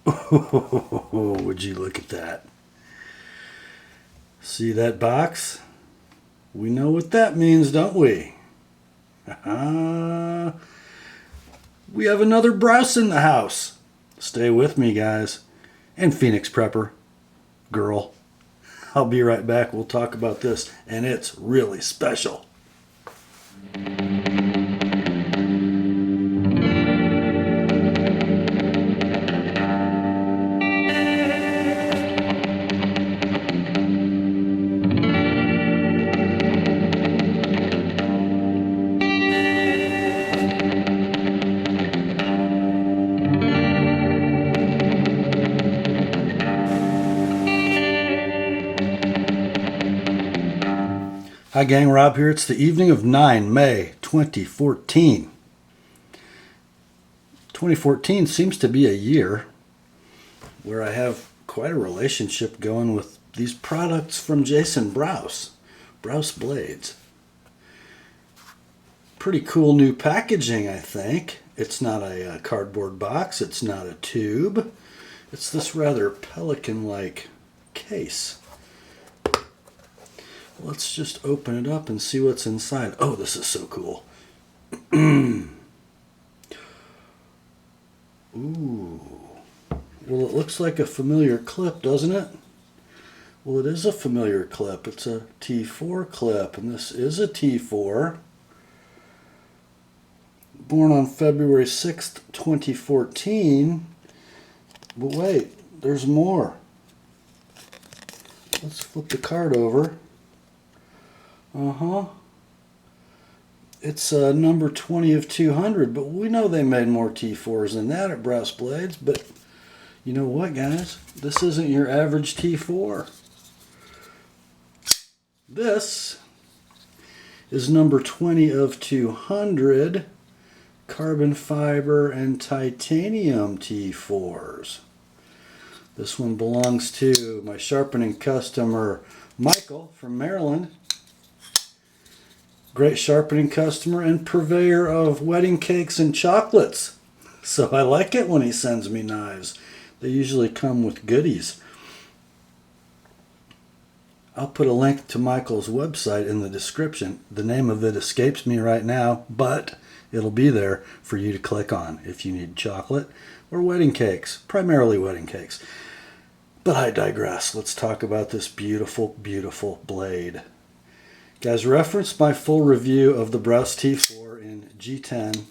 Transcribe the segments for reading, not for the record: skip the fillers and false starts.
Oh, would you look at that? See that box? We know what that means, don't we? We have another Brous in the house. Stay with me, guys. And Phoenix Prepper. Girl. I'll be right back. We'll talk about this. And it's really special. Hi gang, Rob here. It's the evening of 9 May 2014. 2014 seems to be a year where I have quite a relationship going with these products from Jason Brous. Brous blades. Pretty cool new packaging, I think. It's not a cardboard box. It's not a tube. It's this rather pelican-like case. Let's just open it up and see what's inside. Oh, this is so cool. Ooh. Well, it looks like a familiar clip, doesn't it? Well, it is a familiar clip. It's a T4 clip, and this is a T4. Born on February 6th, 2014. But wait, there's more. Let's flip the card over. It's number 20 of 200, but we know they made more T4s than that at Brous Blades. But you know what, guys? This isn't your average T4. This is number 20 of 200 carbon fiber and titanium T4s. This one belongs to my sharpening customer, Michael from Maryland. Great sharpening customer and purveyor of wedding cakes and chocolates. So I like it when he sends me knives. They usually come with goodies. I'll put a link to Michael's website in the description. The name of it escapes me right now, but it'll be there for you to click on if you need chocolate or wedding cakes, primarily wedding cakes. But I digress. Let's talk about this beautiful, beautiful blade. Guys, reference my full review of the Brous T4 in G10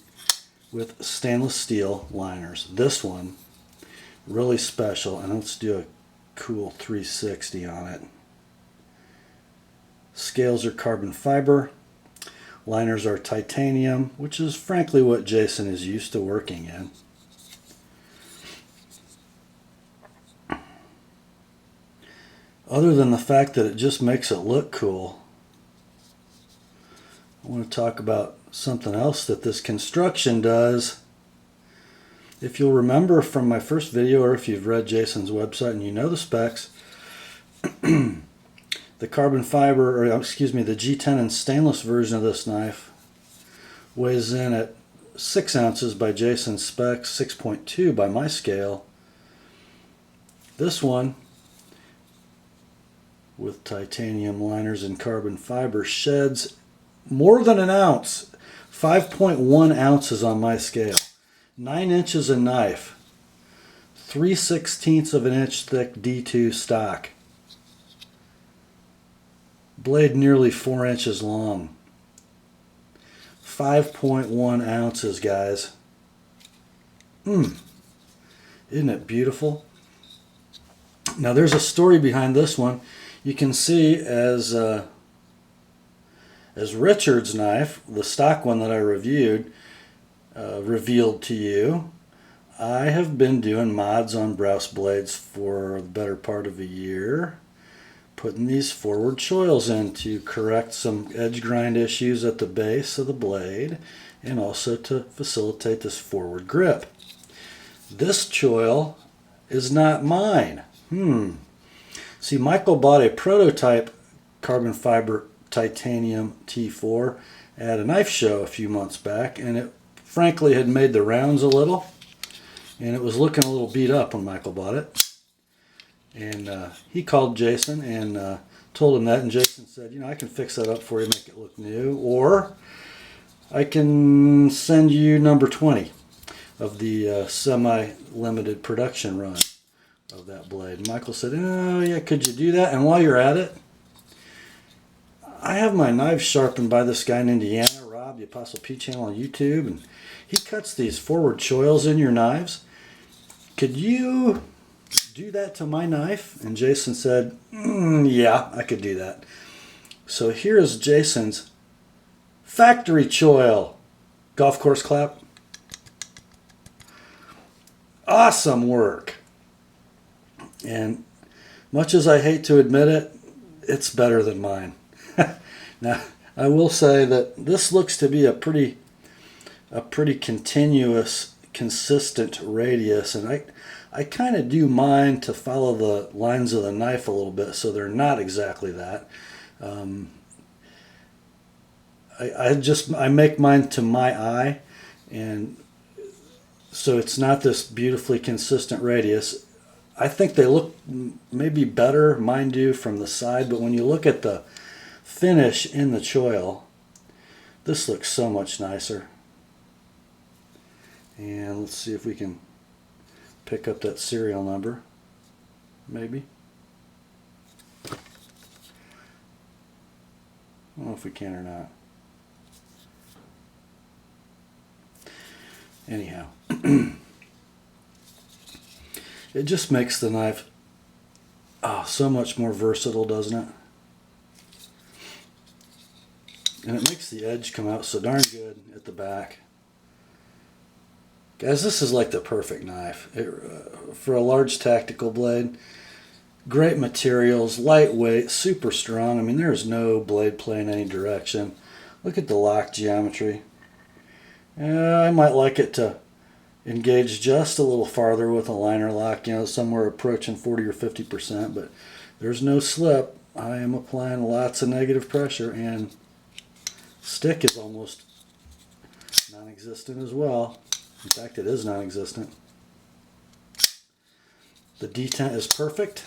with stainless steel liners. This one, really special, and let's do a cool 360 on it. Scales are carbon fiber. Liners are titanium, which is frankly what Jason is used to working in. Other than the fact that it just makes it look cool, I want to talk about something else that this construction does. If you'll remember from my first video, or if you've read Jason's website and you know the specs, the carbon fiber, or excuse me, the G10 and stainless version of this knife weighs in at 6 ounces by Jason's specs, 6.2 by my scale. This one, with titanium liners and carbon fiber, sheds more than an ounce, 5.1 ounces on my scale. 9 inches a knife, 3/16 of an inch thick D2 stock. Blade nearly 4 inches long. 5.1 ounces, guys. Isn't it beautiful? Now there's a story behind this one. You can see as Richard's knife, the stock one that I reviewed, revealed to you, I have been doing mods on Brous blades for the better part of a year, putting these forward choils in to correct some edge grind issues at the base of the blade and also to facilitate this forward grip. This choil is not mine. See, Michael bought a prototype carbon fiber titanium T4 at a knife show a few months back, and it frankly had made the rounds a little. and it was looking a little beat up when Michael bought it. And he called Jason and told him that, and Jason said, I can fix that up for you, make it look new, or I can send you number 20 of the semi-limited production run of that blade. And Michael said, oh yeah, could you do that? And while you're at it, I have my knives sharpened by this guy in Indiana, Rob, the Apostle P channel on YouTube, and he cuts these forward choils in your knives. Could you do that to my knife? And Jason said, yeah, I could do that. So here's Jason's factory choil. Golf course clap. Awesome work. And much as I hate to admit it, it's better than mine. Now, I will say that this looks to be a pretty continuous, consistent radius, and I kind of do mine to follow the lines of the knife a little bit, so they're not exactly that. I make mine to my eye, and so it's not this beautifully consistent radius. I think they look maybe better, mine do, from the side, but when you look at the finish in the choil, this looks so much nicer. And let's see if we can pick up that serial number, maybe. I don't know if we can or not. Anyhow, it just makes the knife so much more versatile, doesn't it? And it makes the edge come out so darn good at the back. Guys, this is like the perfect knife for a large tactical blade. Great materials, lightweight, super strong. I mean, there's no blade play in any direction. Look at the lock geometry. I might like it to engage just a little farther with a liner lock, somewhere approaching 40 or 50%, but there's no slip. I am applying lots of negative pressure, and stick is almost non-existent as well. In fact, it is non-existent. The detent is perfect.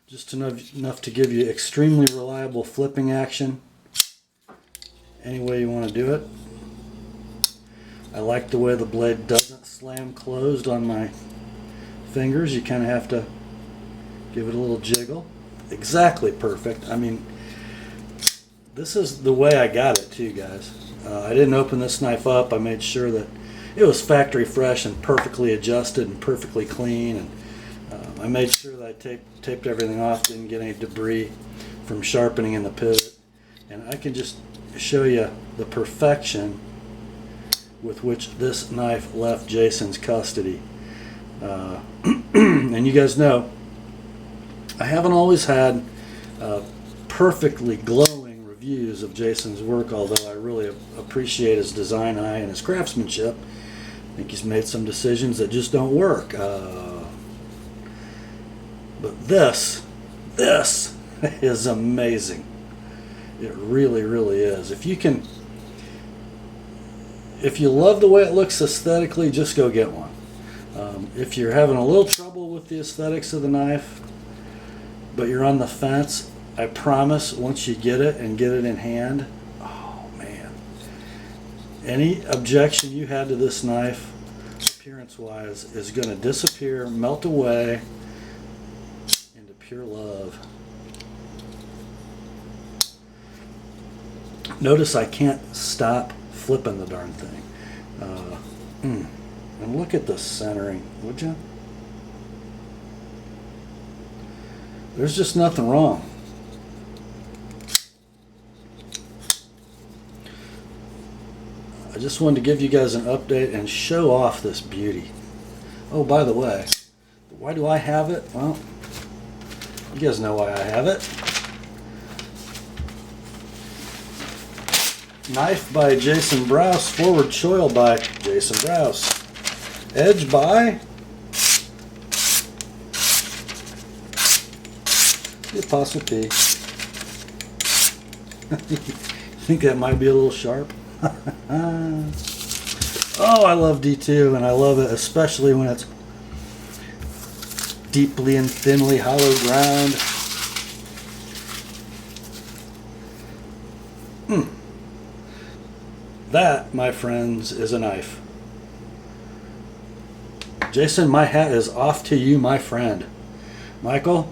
Just enough to give you extremely reliable flipping action any way you want to do it. I like the way the blade doesn't slam closed on my fingers. You kind of have to give it a little jiggle. Exactly perfect. I mean, this is the way I got it too, guys. I didn't open this knife up. I made sure that it was factory fresh and perfectly adjusted and perfectly clean. And I made sure that I taped everything off, didn't get any debris from sharpening in the pivot. And I can just show you the perfection with which this knife left Jason's custody. And you guys know, I haven't always had perfectly glowing reviews of Jason's work, although I really appreciate his design eye and his craftsmanship. I think he's made some decisions that just don't work. But this is amazing. It really, really is. If you love the way it looks aesthetically, just go get one. If you're having a little trouble with the aesthetics of the knife, but you're on the fence, I promise once you get it and get it in hand, oh man, any objection you had to this knife, appearance-wise, is going to disappear, melt away into pure love. Notice I can't stop flipping the darn thing. And look at the centering, would you? There's just nothing wrong. I just wanted to give you guys an update and show off this beauty. Oh, by the way, why do I have it? Well, you guys know why I have it. Knife by Jason Brous, forward choil by Jason Brous, edge by TheApostleP. Think that might be a little sharp? Oh, I love D2, and I love it especially when it's deeply and thinly hollowed ground. That, my friends, is a knife. Jason, my hat is off to you, my friend. Michael,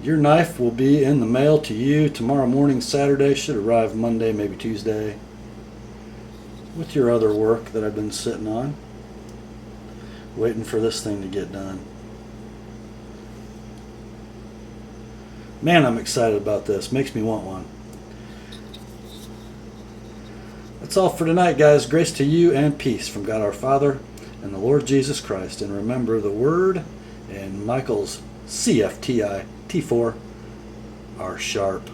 your knife will be in the mail to you tomorrow morning, Saturday. Should arrive Monday, maybe Tuesday. With your other work that I've been sitting on. Waiting for this thing to get done. Man, I'm excited about this. Makes me want one. That's all for tonight, guys. Grace to you and peace from God our Father and the Lord Jesus Christ. And remember, the Word and Michael's CFTI T4 are sharp.